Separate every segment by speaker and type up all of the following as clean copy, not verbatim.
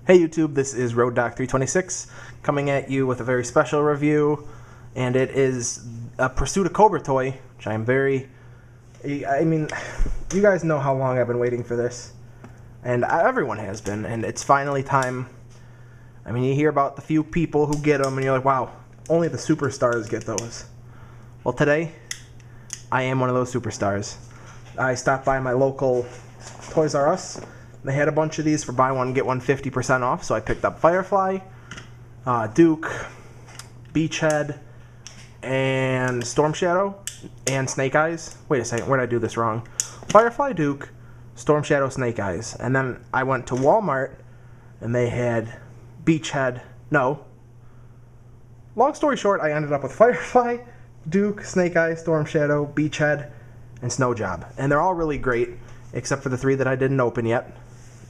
Speaker 1: Hey YouTube, this is RoadDoc326 coming at you with a very special review, and it is a Pursuit of Cobra toy, which I mean, you guys know how long I've been waiting for this, and everyone has been, and it's finally time. I mean, you hear about the few people who get them, and you're like, wow, only the superstars get those. Well, today, I am one of those superstars. I stopped by my local Toys R Us. They had a bunch of these for buy one, get one 50% off, so I picked up Firefly, Duke, Beachhead, and Storm Shadow, and Snake Eyes. Wait a second, where did I do this wrong? Firefly, Duke, Storm Shadow, Snake Eyes. And then I went to Walmart, and they had Beachhead. No. Long story short, I ended up with Firefly, Duke, Snake Eyes, Storm Shadow, Beachhead, and Snow Job. And they're all really great, except for the three that I didn't open yet.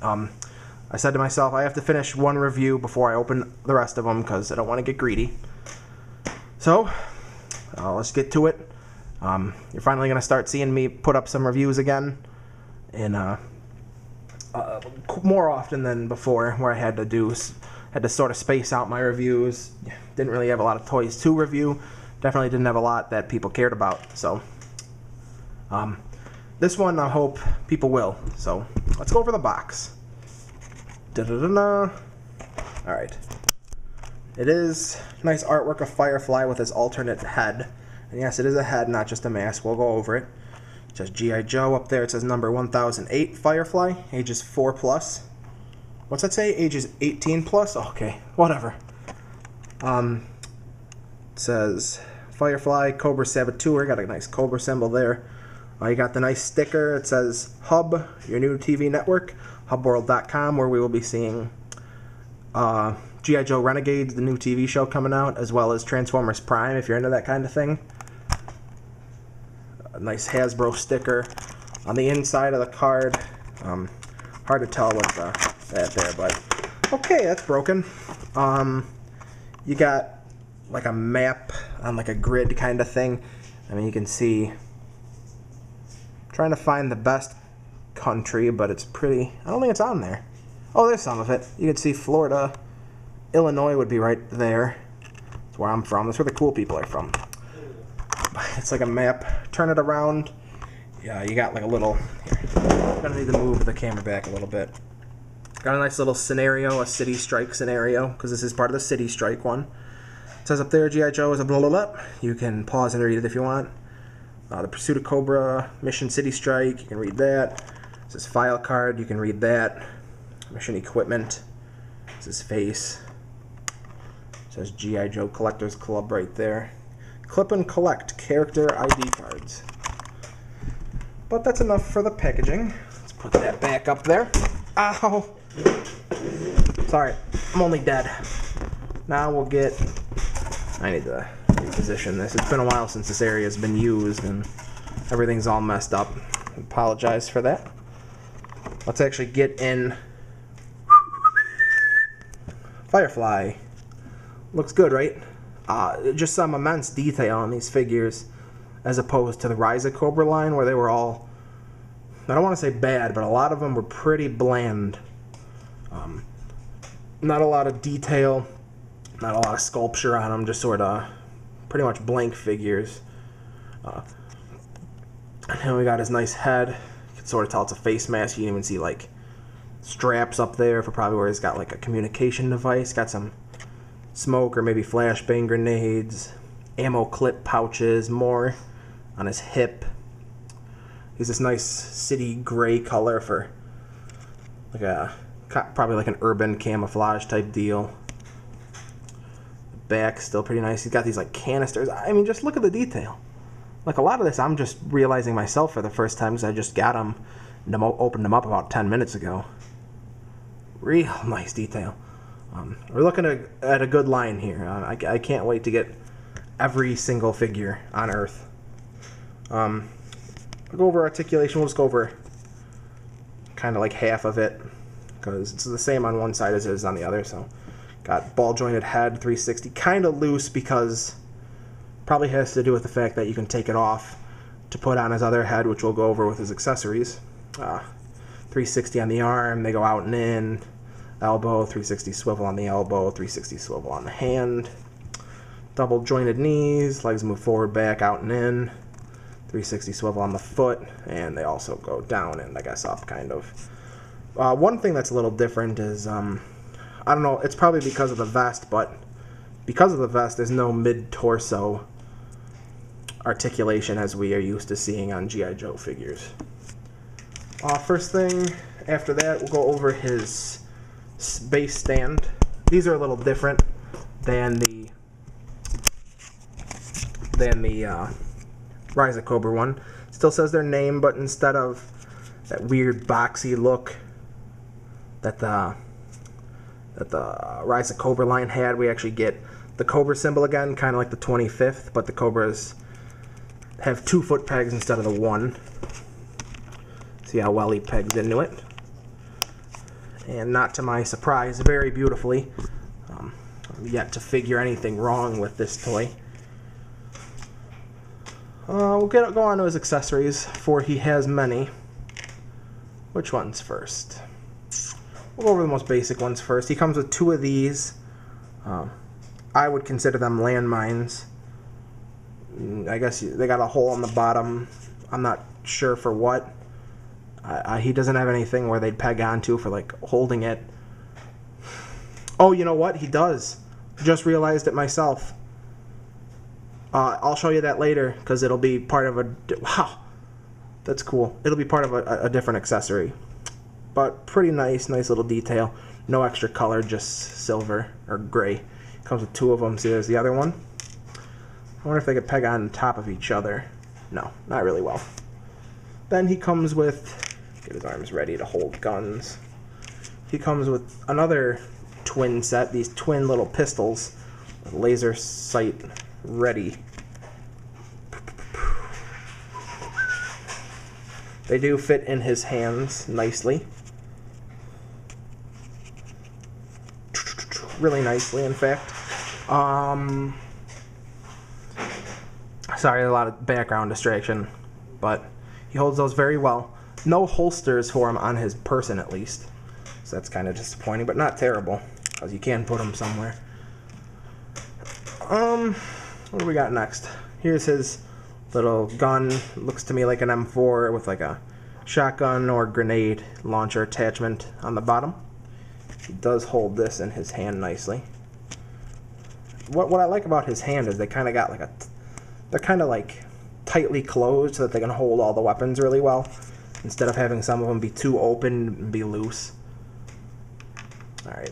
Speaker 1: I said to myself, I have to finish one review before I open the rest of them because I don't want to get greedy. So, let's get to it. You're finally going to start seeing me put up some reviews again, and more often than before, where I had to sort of space out my reviews. Didn't really have a lot of toys to review. Definitely didn't have a lot that people cared about. So, this one I hope people will. So, let's go over the box. Da-da-da-da. Alright. It is nice artwork of Firefly with his alternate head. And yes, it is a head, not just a mask. We'll go over it. It says G.I. Joe up there. It says number 1008 Firefly, ages 4+. What's that say? Ages 18+? Okay, whatever. It says Firefly, Cobra Saboteur. Got a nice Cobra symbol there. You got the nice sticker. It says Hub, your new TV network, hubworld.com, where we will be seeing G.I. Joe Renegades, the new TV show coming out, as well as Transformers Prime, if you're into that kind of thing. A nice Hasbro sticker on the inside of the card. Hard to tell what's that there, but okay, that's broken. You got like a map on like a grid kind of thing. I mean, you can see. Trying to find the best country, but it's pretty. I don't think it's on there. Oh, there's some of it. You can see Florida, Illinois would be right there. That's where I'm from. That's where the cool people are from. It's like a map. Turn it around. Yeah, you got like a little. Here. I'm gonna need to move the camera back a little bit. Got a nice little scenario, a city strike scenario, because this is part of the city strike one. It says up there, G.I. Joe is a blah blah blah. You can pause and read it if you want. The Pursuit of Cobra, Mission City Strike, you can read that. This is file card, you can read that. Mission Equipment, this is face. It says G.I. Joe Collectors Club right there. Clip and collect character ID cards. But that's enough for the packaging. Let's put that back up there. Ow! Sorry, I'm only dead. Now we'll get. I need to reposition this. It's been a while since this area has been used and everything's all messed up. I apologize for that. Let's actually get in Firefly. Looks good, right? Just some immense detail on these figures as opposed to the Rise of Cobra line where they were all, I don't want to say bad, but a lot of them were pretty bland. Not a lot of detail, not a lot of sculpture on them, just sort of pretty much blank figures. And then we got his nice head. You can sort of tell it's a face mask. You can even see like straps up there for probably where he's got like a communication device. Got some smoke or maybe flashbang grenades, ammo clip pouches, more on his hip. He's this nice city gray color for like a probably like an urban camouflage type deal. Back still pretty nice. He's got these like canisters. I mean, just look at the detail. Like a lot of this I'm just realizing myself for the first time because I just got them and opened them up about 10 minutes ago. Real nice detail. We're looking at a good line here. I can't wait to get every single figure on Earth. I'll go over articulation. We'll just go over kind of like half of it because it's the same on one side as it is on the other. So got ball jointed head, 360, kind of loose because probably has to do with the fact that you can take it off to put on his other head, which we'll go over with his accessories. 360 on the arm, they go out and in. elbow, 360 swivel on the elbow, 360 swivel on the hand. Double jointed knees, legs move forward, back, out and in. 360 swivel on the foot, and they also go down and I guess up kind of. One thing that's a little different is, I don't know, it's probably because of the vest, but because of the vest, there's no mid-torso articulation as we are used to seeing on G.I. Joe figures. First thing after that, we'll go over his base stand. These are a little different than the Rise of Cobra one. Still says their name, but instead of that weird boxy look that the Rise of Cobra line had, we actually get the Cobra symbol again, kind of like the 25th, but the Cobras have 2 foot pegs instead of the 1. See how well he pegs into it. And not to my surprise, very beautifully. I'm yet to figure anything wrong with this toy. We'll go on to his accessories, for he has many. Which ones first? We'll go over the most basic ones first. He comes with 2 of these. I would consider them landmines. I guess they got a hole on the bottom. I'm not sure for what. He doesn't have anything where they'd peg onto for like holding it. Oh, you know what? He does. Just realized it myself. I'll show you that later because it'll be part of a... Wow, that's cool. It'll be part of a different accessory. But pretty nice little detail. No extra color, just silver or gray. Comes with 2 of them. See, there's the other one. I wonder if they could peg on top of each other. No, not really well. Then he comes with... Get his arms ready to hold guns. He comes with another twin set. These twin little pistols with laser sight ready. They do fit in his hands nicely. Really nicely, in fact. Sorry, a lot of background distraction, but he holds those very well. No holsters for him on his person, at least. So that's kind of disappointing, but not terrible, because you can put them somewhere. What do we got next? Here's his little gun. Looks to me like an M4 with like a shotgun or grenade launcher attachment on the bottom. He does hold this in his hand nicely. What I like about his hand is they kind of got like they're kind of like tightly closed so that they can hold all the weapons really well, instead of having some of them be too open and be loose. Alright,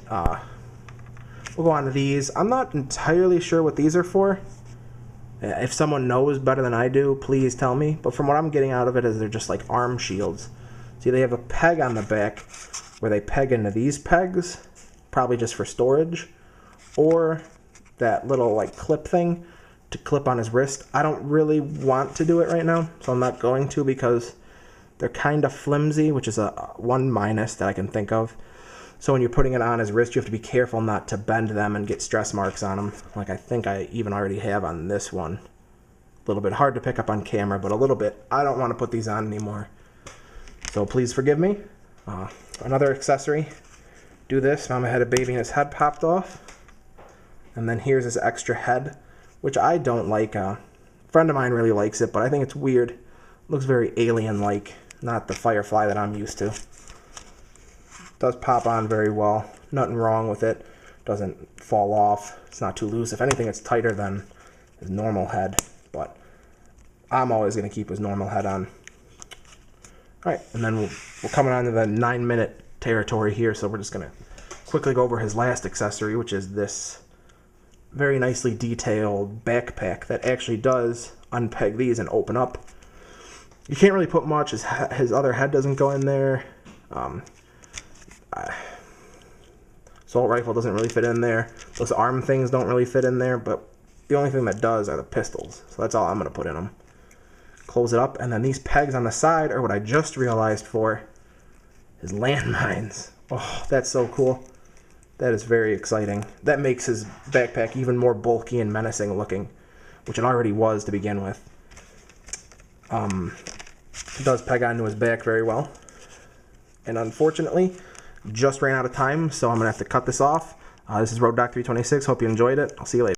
Speaker 1: we'll go on to these. I'm not entirely sure what these are for. If someone knows better than I do, please tell me. But from what I'm getting out of it is they're just like arm shields. See, they have a peg on the back where they peg into these pegs, probably just for storage, or that little like clip thing to clip on his wrist. I don't really want to do it right now, so I'm not going to, because they're kind of flimsy, which is a 1 minus that I can think of. So when you're putting it on his wrist, you have to be careful not to bend them and get stress marks on them, like I think I even already have on this one. A little bit hard to pick up on camera, but a little bit. I don't want to put these on anymore, so please forgive me. Another accessory. Do this. Mama had a baby and his head popped off. And then here's his extra head, which I don't like. A friend of mine really likes it, but I think it's weird. It looks very alien-like, not the Firefly that I'm used to. Does pop on very well. Nothing wrong with it. Doesn't fall off. It's not too loose. If anything, it's tighter than his normal head, but I'm always going to keep his normal head on. Alright, and then we're coming on to the 9-minute territory here, so we're just going to quickly go over his last accessory, which is this very nicely detailed backpack that actually does unpeg these and open up. You can't really put much. His other head doesn't go in there. Assault rifle doesn't really fit in there. Those arm things don't really fit in there, but the only thing that does are the pistols. So that's all I'm going to put in them. Close it up, and then these pegs on the side are what I just realized for his landmines. Oh, that's so cool. That is very exciting. That makes his backpack even more bulky and menacing looking, which it already was to begin with. It does peg onto his back very well. And unfortunately, just ran out of time, so I'm going to have to cut this off. This is Road Doc 326. Hope you enjoyed it. I'll see you later.